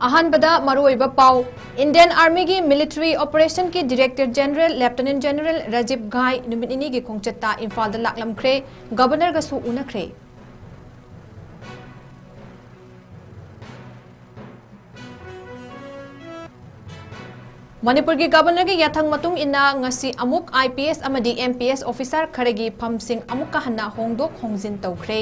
अहानबदा मरुओइबा पाउ Indian army की military operation की डायरेक्टर जनरल लेफ्टिनेंट जनरल 𝗔𝗡𝐻𝐲 नुमित की खोंचत्ता इम्फाल लाक्लमख्रे गवर्नर गसु उनख्रे मणिपुर की गवर्नर की याथंग मतुंग इन्ना ngasi अमुक IPS अमदी MPS ऑफिसर खरेगी फमसिंग अमुक का हन्ना होंगदोक होंगजिन तौख्रे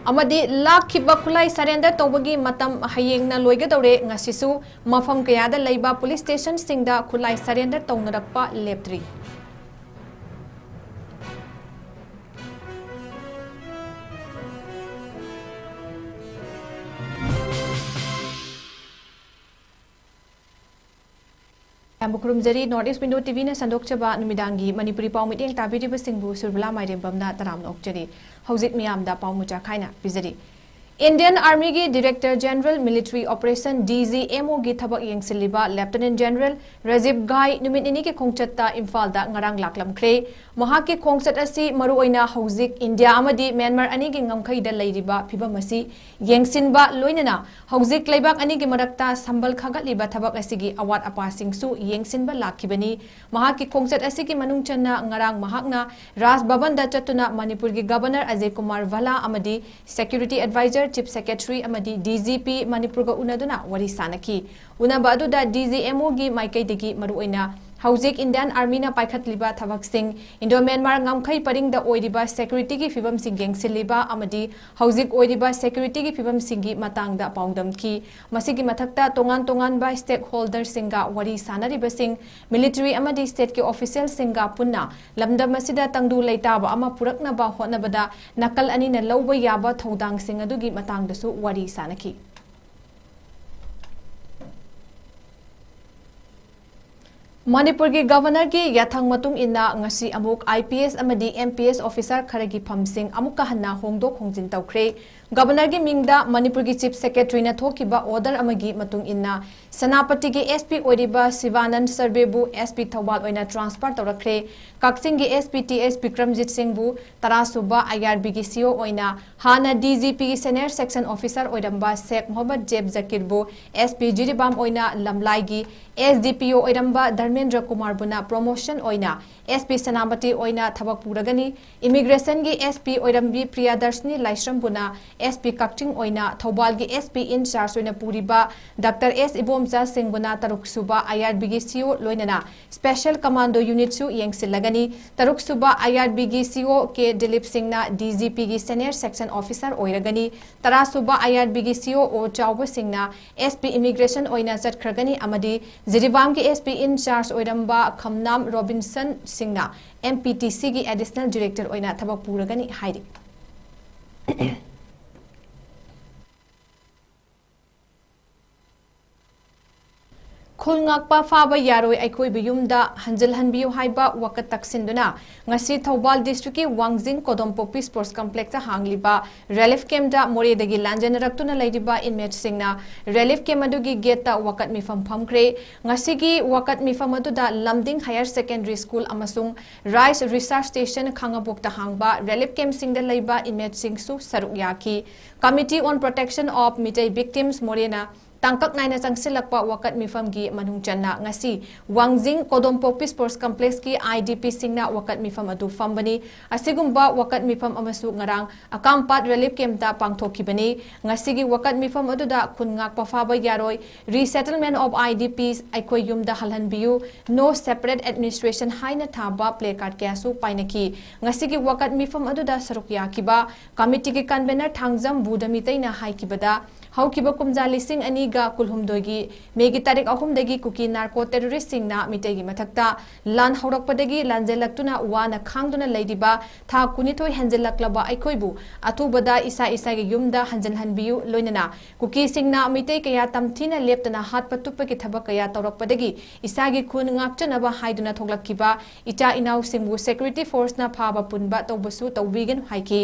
अमदी लाखिबा खुलाई सरेंडर तौबगी मतम हयेंगना लोइगदौरे ngasisu मफम कयादा लैबा पुलिस स्टेशन सिंगदा खुलाई सरेंडर तौनरक्पा लेप्ट्री ꯈꯨꯔꯨꯝꯖꯔꯤ ꯅꯣꯔꯠ ꯏꯁ ꯋꯤꯟꯗꯣ ꯇꯤꯚꯤꯅ ꯁꯟꯗꯣꯛꯆꯕ ꯅꯨꯃꯤꯗꯥꯡꯒꯤ ꯃꯅꯤꯄꯨꯔꯤ ꯄꯥꯎ ꯃꯤꯠꯌꯦꯡ ꯇꯥꯕꯤꯔꯤꯕꯁꯤꯡꯕꯨ ꯁꯨꯔꯕꯂꯥ ꯃꯥꯏꯔꯦꯝꯕꯝꯅ ꯇꯔꯥꯝꯅ ꯑꯣꯛꯆꯔꯤ ꯍꯧꯖꯤꯛ ꯃꯤꯌꯥꯝꯗ ꯄꯥꯎ ꯃꯨꯆꯥ ꯈꯥꯏꯅ ꯄꯤꯖꯔꯤ इंडियन आर्मी की डायरेक्टर जनरल मिलिट्री ऑपरेशन 𝗔𝗡𝐻 की थबक येंसिलिबा लेफ्टिनेंट जनरल 𝗔𝗡𝐻𝐲 नुमित इनी की खोंचत्ता इम्फाल दा ngarang लाक्लमख्रे महा की खोंचत असि मरुओइना हौजिक इंडिया अमदी म्यांमार अनि की ngमखैदा लैरिबा फिबम असि येंसिनबा लोइनना हौजिक लैबाक अनि की मरक्ता संबल खगतलिबा थबक असि की अवात अपासिंगसु येंसिनबा लाखिबनी महा की खोंचत असि की मनुंग चन्ना ngarang महाकना राज भवन दा चतुना मणिपुर की गवर्नर अजय कुमार भला अमदी सिक्योरिटी एडवाइजर चीफ सेक्रेटरी अमदी DGP मणिपुर का उनदुना वरी सानकी उनबा अदुदा 𝗔𝗡𝐻 की माइकैदगी मरुओइना हौजिक इंडियन आर्मी ना पाइखतलिबा थबकसिंग इंडो म्यांमार ngमखै परिंगदा ओइरिबा सिक्योरिटी की फिबम सिंग येंसिलिबा अमदी हौजिक ओइरिबा सिक्योरिटी की फिबम सिंगी मतांगदा पाउंदमकी मसिगी मथक्ता तोंगान तोंगान बा स्टेक होल्डर सिंगा वरी सानरिबा सिंग मिलिट्री अमदी स्टेट के ऑफिशियल सिंगा पुन्ना लमदम मसिदा तंगदु लैताबा अमा पुरकनबा होनबदा नकल अनि न लौबा याबा थौदांग सिंग अदुगी मतांगदसु वरी सानकी मणिपुर की गवर्नर की याथंग मतुंग इन्ना ngasi अमुक IPS अमदी MPS ऑफिसर खरगी फमसिंग अमुक का हन्ना होंगदोक होंगजिन तौख्रे गवर्नर की मिंगदा मणिपुर की चीफ सेक्रेटरी ने थोकिबा ऑर्डर अमगी मतुंग इन्ना सनापति की SP ओइरिबा शिवानंद सर्वेबु SP थौबाल ओइना ट्रांसफर तौरख्रे कक्सिंग की SP TS 𝗔𝗡𝐻𝐲 तरासुबा IRB की CO ओइना हाना DGP की सीनियर सेक्शन ऑफिसर ओइरंबा शेख मोहम्मद 𝗔𝗡𝐻𝐻𝐻 SP जिरिबाम ओइना लमलाई की SDPO ओइरंबा धर्मेंद्र कुमार बुना प्रमोशन ओइना SP सनापति ओइना थबक पुरगनी इमिग्रेशन की SP ओइरंबी प्रियादर्शनी लाइश्रम बुना SP कक्चिंग ओइना थौबाल की SP इंचार्ज ओइना पुरिबा डॉक्टर S इबोमचा सिंह बुना तरुक सुबा IRB की CO लोइनना स्पेशल कमांडो यूनिट सु येंसिलगनी तरुक सुबा IRB की CO के दिलीप सिंहना DGP की सीनियर सेक्शन ऑफिसर ओइरगनी तरा सुबा IRB की CO ओ चाउब सिंहना SP इमिग्रेशन ओइना चटखरगनी अमदी जिरिबाम की SP इंचार्ज ओइरंबा खमनाम रॉबिन्सन सिंहना MPTC की एडिशनल डायरेक्टर ओइना थबक पुरगनी हाइरि खुलंगाकपा फाबा यारोय अखोइबा युमदा हंजलहनबियो हाइबा वकत तक्सिंदुना ngasi थौबाल डिस्ट्रिक्ट की 𝗏𝒁 ꯀꯣꯗꯣꯝꯄꯣꯛꯄꯤ स्पोर्ट्स कॉम्प्लेक्स हांगलिबा रेलिफ केम्पदा मोरेदगी लांजनरक्तुना लैरिबा इनमेट सिंगना रेलिफ केम्प अदुगी गेटता वकत मिफम फमख्रे ngasi की वकत मिफम अदुदा लमदिंग हायर सेकेंडरी स्कूल अमसुंग राइस रिसर्च स्टेशन खांगाबोक्ता हांगबा रेलिफ केम्प सिंगदा लैबा इनमेट सिंगसु सरुक याकी committee on protection of Meitei victims मोरेना तंकक नाइना चंगसिलक्पा वकत मिफम की मनुंग चन्ना ngasi 𝗏𝒁 ꯀꯣꯗꯣꯝꯄꯣꯛꯄꯤ स्पोर्ट्स कॉम्प्लेक्स की IDP सिंगना वकत मिफम अदु फमबनी असिगुम्बा वकत मिफम अमसु ngarang अकामपात रिलीफ केम्पता पांगथोखिबनी ngasi की वकत मिफम अदुदा खुनगाकपा फाबा यारोय रीसेटलमेंट ऑफ IDPs अखोय युमदा हलहनबियु नो सेपरेट एडमिनिस्ट्रेशन हाइना थाबा प्ले कार्ड क्यासु पाइनकी ngasi की वकत मिफम अदुदा सरुक याकिबा कमिटी की कन्वेनर थांगजम बुदमितैना हाइकिबदा हौकिबा कुमजा लिसिंग अनीगा कुलहुमदोगी मेगी तारीख अहुमदगी कुकी नार्को टेररिस्ट सिंगना मिटेगी मथक्ता लान हौरकपदगी लांजेलक्तुना वाना खांगदुना लैदिबा था कुनिथोय हंजेलक्लबा अखोइबु अथुबदा इसा इसागी युमदा हंजनहनबियु लोइनना कुकी सिंगना मिटे कया तमथिना लेप्तना हात पतुपकी थबक कया तौरकपदगी इसागी खुन ngakchanaba हाइदुना थोगलक्किबा इटा इनाउ सिंगबु सिक्योरिटी फोर्स ना फाबा पुनबा तौबसु तौबिगन हाइकी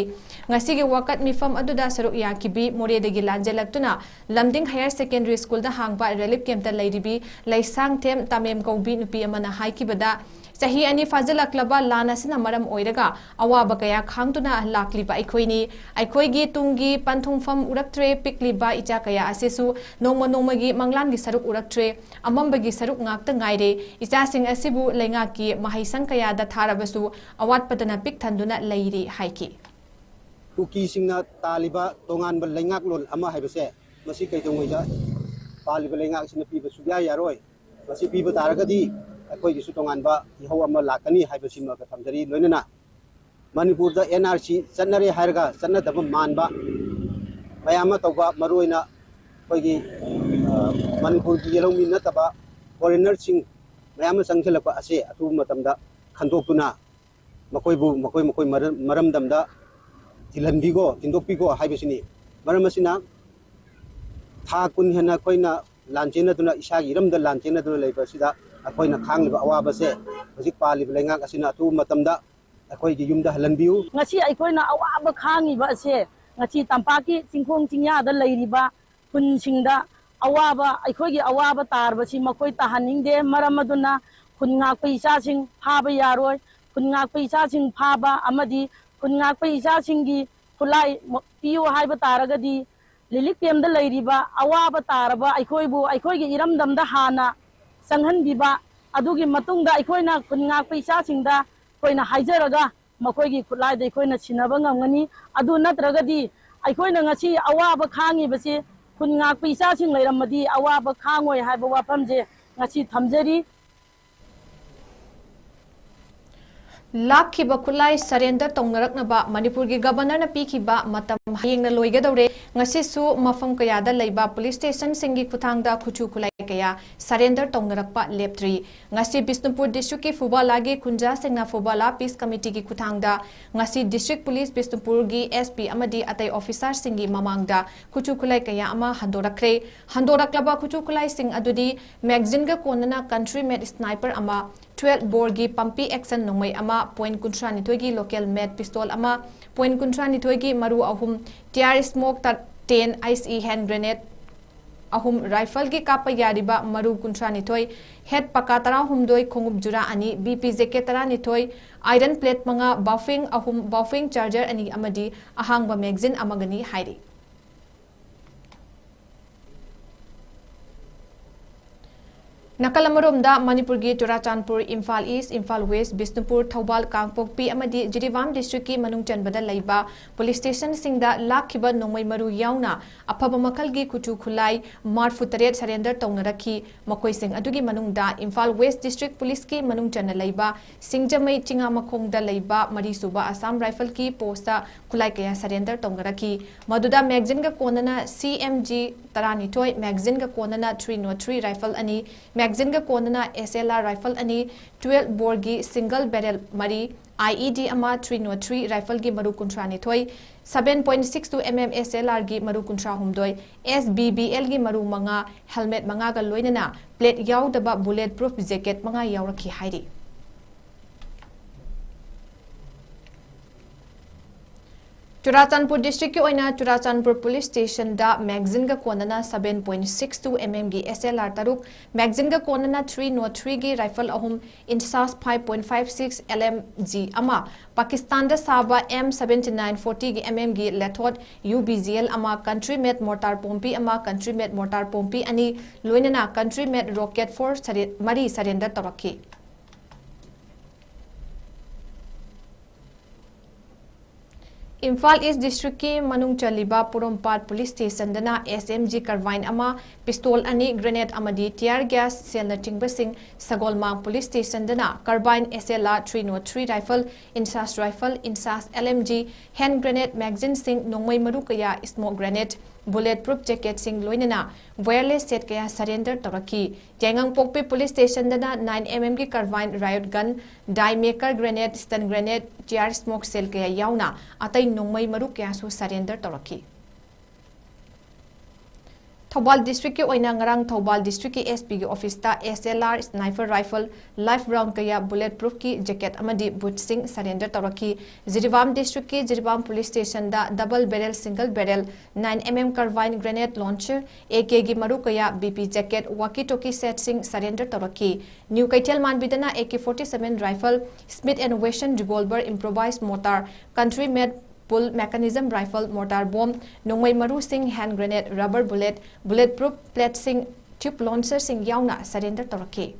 ngasi gi wakat mifam aduda saruk yakibi moredagi lanjelaktu Lumding higher secondary school दा हांगबा रिलीफ केम्प दा लैरिबी लैसांग थेम तामेम कौबी नुपी अमना हाइकिबदा चाही अनि फाजलक्लबा लान असिना मरम ओइरगा अवाबा कया खांगतुना लाक्लिबा अखोइनी अखोइगी तुंगी पंथुंगफम उरक्त्रे पिकलिबा इचा कया असेसु नोंमा नोंमागी मंगलानगी सरुक उरक्त्रे अमंबगी सरुक ngakta ngaire इचासिंग असिबु लेंगाकी महाइसंग कयादा थारबसु अवाटपदना पिक थंदुना लेइरी हाइकी कुकी सिंगना तालिबा तोंगान बल लेंगाक लोल अमा हाइबसे मसी कैदोंगैजा पालिबा लेंगाक सिना पीबा सुया यारोय मसी पीबा तारगदी अखोइगी सु तोंगान बा इहौ अमा लाकनी हाइबसिमा का थमजरी लोइनना मणिपुर दा एनआरसी चन्नरे हाइरगा चन्नदब मानबा मयामा तौबा मरोइना अखोइगी मणिपुर की येलौमी नतबा फॉरेनर सिंग मयाम संगलप असे अथु मतमदा खंदोक्तुना मकोइबु मकोइ मरमदमदा तिलहनबिगो तिंदोकपिगो हाइबसिनी मरमसिना था कुन हेना कोइना लांचेनदुना इसागी इरमदा लांचेनदुना लेबसिदा अखोइना खांगलिबा अवाबसे हजिक पालिबा लेंगाक असिना अथु मतमदा अखोइगी युमदा हलनबिउ ngasi अखोइना अवाबा खांगिबा असे ngasi तंपाकी चिंखोंग चिंयादा लेरिबा खुनसिंगदा अवाबा अखोइगी अवाबा तारबसी मकोइ ताहनिंगदे मरमदुना खुनगाकपा इचासिंग फाबा यारोय खुनगाकपा इचासिंग फाबा अमदी खुनगाकपा इचासिंगी खुलाई पियो हाइबा तारगदी लिलिक पेमदा लेरिबा अवाबा तारबा अखोइबु अखोइगी इरमदमदा हाना संहनबिबा अदुगी मतुंगदा अखोइना खुनगाकपा इचासिंगदा कोइना हाइजरगा मकोइगी खुलाइदा अखोइना सिनबा ngamgani अदु नत्रगदी अखोइना ngasi अवाबा खांगिबसे खुनगाकपा इचासिंग लेरमदी अवाबा खांगोय हाइबा वाफमजे ngasi थमजरी लाखिबा खुलाई सरेंडर तौनरकनबा मणिपुर की गवर्नर न पीखिबा मतम हयेंगना लोइगदौरे ngasisu mafam kayada leiba police station singi kuthangda khuchu khulai kaya surrender tongnarakpa leptri ngasi Bishnupur district ki Fubala gi Kunja singna Fubala peace committee ki kuthangda ngasi district police Bishnupur gi SP amadi atai officer singi mamangda khuchu khulai kaya ama handoraklaba khuchu khulai sing adudi magazine ga konana country made sniper ama 12 bore gi pumpy action nongmai ama point kuntra nithoi gi local made pistol ama point kuntra nithoi gi maru ahum tear smoke 10 ICE hand grenade ahum rifle gi kapa yariba maru kuntra nithoi head paka tara humdoi khongup jura ani BPJK tara nithoi iron plate manga buffing ahum buffing charger ani amadi ahangba magazine amagani hairi Nakalamurumda Manipur gi Tura-Chandpur, Imphal East, Imphal West, Bishnupur, Thoubal, Kangpokpi amadi Jiriwam district ki manung chanbada leiba police station singda lakhiba nongmai maru yauna aphaba makal gi khuchu khulai marfu taret surrender tongnarakhi makoi sing adugi manungda Imphal West district police ki manung channa leiba singjamai chinga makhongda leiba mari suba Assam rifle ki posta khulai kaya surrender tongnarakhi maduda magazine ga konana CMG taranithoi magazine ga konana 303 rifle ani magazine ga konana SLR rifle ani 12 bore gi single barrel mari IED ama 303 rifle gi maru kuntra ni thoi 7.62 mm SLR gi maru kuntra humdoi SBBL gi maru manga helmet manga ga loinana plate yaudaba bulletproof jacket manga yaurakhi hairi Tura-Chandpur district ki oina Tura-Chandpur police station da magazine ga konana 7.62 mm gi SLR taruk magazine ga konana 303 gi rifle ahum insas 5.56 LMG ama Pakistan da saba M7940 gi mm gi lethot UBGL ama country made mortar pompi ama country made mortar pompi ani loinana country made rocket force mari surrender tarakhi Imphal East District ki manung chaliba Purompat Police Station dana SMG carbine ama pistol ani grenade amadi tear gas selna tingbasing Sagolmang Police Station dana carbine SLR 303 rifle insas LMG hand grenade magazine sing nongmai maru kaya smoke grenade bulletproof jacket sing loinana wireless set kaya surrender tarakhi Jangang Pokpi Police Station dana 9 mm ki carbine riot gun die maker grenade stun grenade tear smoke cell kaya yauna atai nongmai maru kaya su surrender tarakhi Thobal District ki oina ngarang Thobal District ki SP ki office ta SLR sniper rifle live round kaya bulletproof ki jacket amadi boot sing surrender tawraki Jiribam District ki Jiribam police station da double barrel single barrel 9mm carbine grenade launcher AK gi maru kaya BP jacket walkie talkie set sing surrender tawraki New Kaithel bidana AK-47 rifle Smith & Wesson revolver improvised mortar country made pull mechanism rifle mortar bomb nongmai maru sing hand grenade rubber bullet bulletproof plate sing tube launcher sing yauna surrender tawraki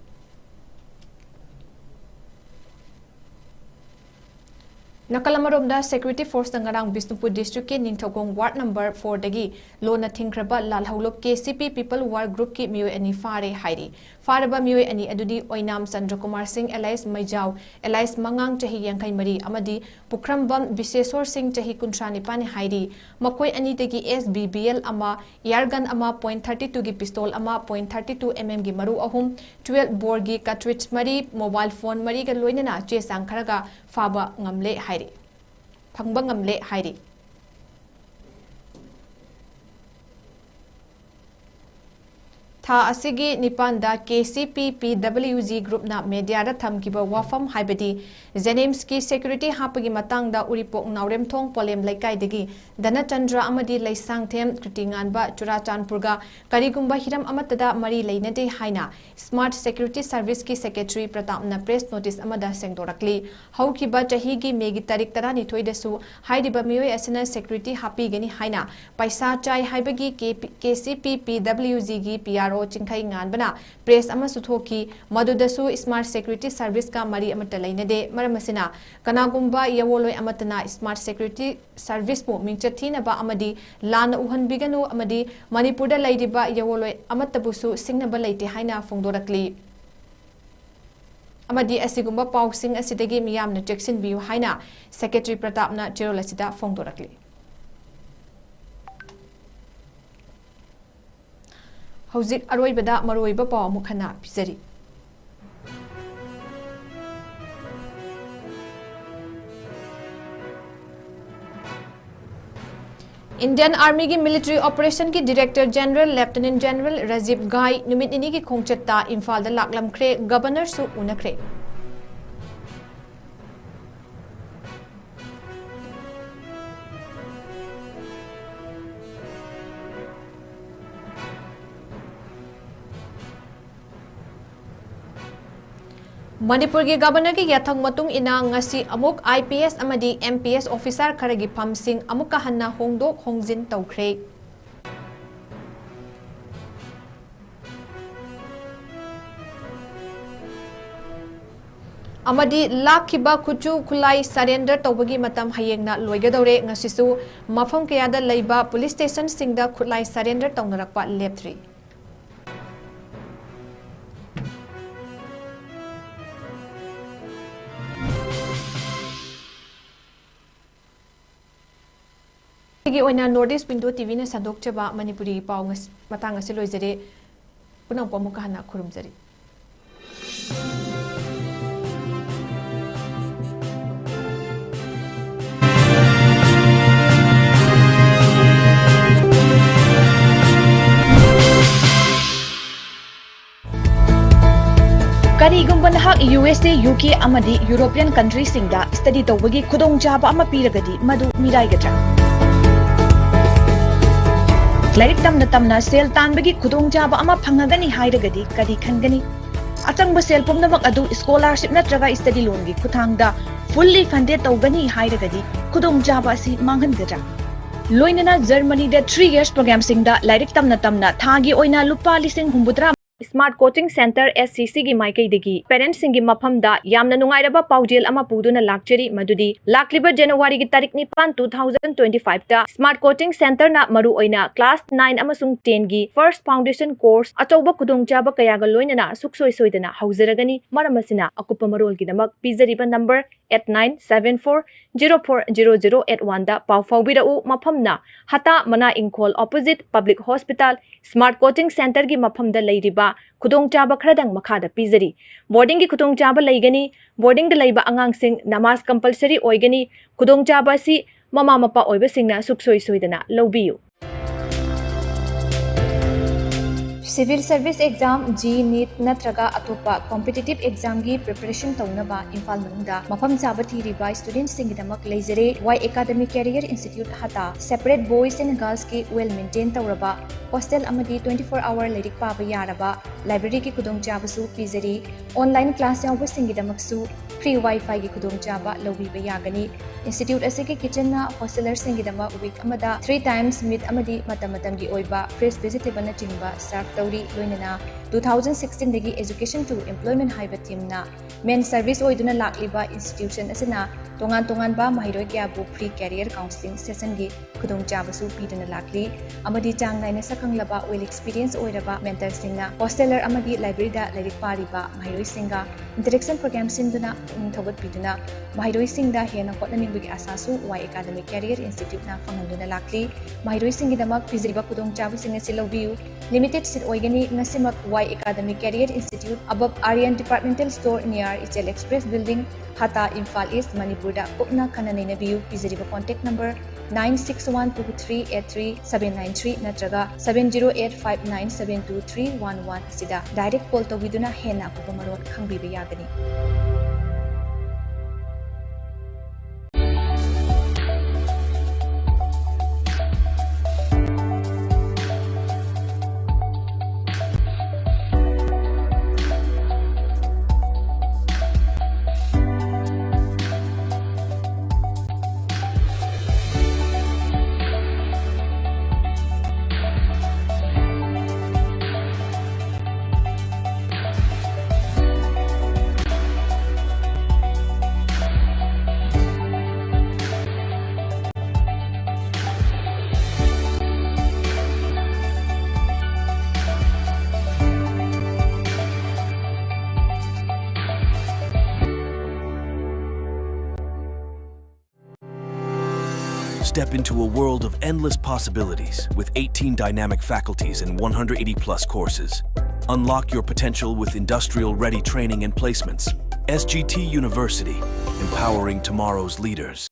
Nakalamaromda security force ngarang Bisnupur district ke Ningthokong ward number 4 dagi lona thingkraba lalhaulop KCP people war group ki mioi ani fare hairi faraba mioi ani adudi oinam Chandrakumar Singh Elias Maijau Elias Mangang chahi yankai mari amadi Pukrambam Bisesor Singh chahi kuntrani pani hairi makoi ani dagi SBBL ama airgun ama .32 gi pistol ama .32 mm gi maru ahum 12 bore gi cartridge mari mobile phone mari ga loinana che sangkharaga faba ngamle hairi phangba ngamle hairi Tha asigi nipanda KCP PWG group na media da thamkiba wafam haibadi Zenemski security hapagi matangda uripok naurem thong polem laikai degi Dana Chandra amadi laisang them kritingan ba Churachandpurga karigumba hiram amatada mari leinade haina Smart Security Service ki secretary Pratap na press notice amada sengdorakli haukiba chahi gi megi tarik tarani thoidasu haidiba mioi asina security hapi gani haina paisa chai haibagi KCP PWG gi PRO 𝐂𝐲𝐸𝐬 press ama suthoki madudasu smart security service ka mari amata leinade maramasina kanagumba yawoloi amatana smart security service pu mingchathina ba amadi lana uhanbiganu amadi Manipur da laidiba yawoloi amatabusu singnaba leite haina fongdorakli amadi asigumba pausing asidagi miyamna jackson biu haina secretary Pratap na cherolasida fongdorakli Hauzik aroibada maroiba paw mukhana pizari Indian Army ki military operation ki Director General Lieutenant General Rajiv Ghai numit ini ki khongchatta Imphal da laklamkhre governor su unakhre Manipur ki governor ki yathang matung ina ngasi amuk IPS amadi MPS officer kharagi phamsing amuka hanna hongdok hongjin tawkhre amadi lakhiba khuchu khulai surrender tawbagi matam hayengna loigadore ngasisu mafam kayada leiba police station singda khulai surrender tawnarakpa lepthri Northeast Window TV na sadok chaba Manipuri pau matang asi loizare punang pamuka hana khurumjari Karigumba nahak USA, UK amadi European countries singda study tawbagi khudong jaba ama piragadi madu mirai gadra Lairik tamna sel tanbagi khudong jaba ama phangagani hairagadi kadi khangani atangba sel pumnamak adu scholarship natraga study loan gi khuthangda fully funded tawgani hairagadi khudong jaba si manghan gadra loinana Germany da 3 years program singda lairik tamna thagi oina lupa lising humbudra Smart Coaching Center SCC gi maikai degi parents singi mafam da yamna nungairaba paujel ama puduna lakchari madudi lakliba January gi tarik 9 2025 ta Smart Coaching Center na maru oina class 9 amasung 10 gi first foundation course achauba kudongchaba kayaga loinana suksoi soidana hauzaragani maramasina akupa marol gi damak pizariba number 8974040081 da pau faubirau mafamna hata mana ingkhol opposite public hospital Smart Coaching Center gi mafam da leiriba khudong chaba khradang makhada pizari boarding gi khudong chaba leigani boarding da leiba angang sing namaz compulsory oigani khudong chaba si mama mapa oiba singna suksoi soidana lobiyu Civil Service Exam G NEET natraga atopa competitive exam gi preparation taunaba Imphal manungda mafam chaba thiriba students singidamak leizare 𝐻𝐸 Career Institute hata separate boys and girls ki well maintain tauraba hostel amadi 24-hour leirik paba yaraba library ki kudong chaba su pizari online class yawa singidamak su free wifi gi kudong chaba lobiba yagani institute asiki kitchen na hostelers singidama week amada 3 times meet amadi matam gi oiba fresh vegetable na chingba serve tauri loinana 2016 dagi education to employment haiba team na main service oiduna lakliba institution asina tongan ba mahiroi kya bu free career counseling session gi kudong chaba su pidana lakli amadi chang naina sakanglaba well experience oiraba mentor singna hosteler amadi library da leirik pariba mahiroi singa interaction program sinduna thobat piduna mahiroi singda hena hotnaning bigi asasu 𝐻𝐸 Career Institute na fanganduna lakli mahiroi singi damak pizriba kudong chaba singa silobiu limited seat oigani ngasimak 𝐻𝐸 Career Institute above Aryan Departmental Store near Ichel Express Building Hata Imphal East Manipur da pukna khananina biu pizriba contact number 9612383793 natraga 7085972311 sida direct call tawiduna hena kupamarot khangbiba yagani. Step into a world of endless possibilities with 18 dynamic faculties and 180+ courses. Unlock your potential with industrial-ready training and placements. SGT University, empowering tomorrow's leaders.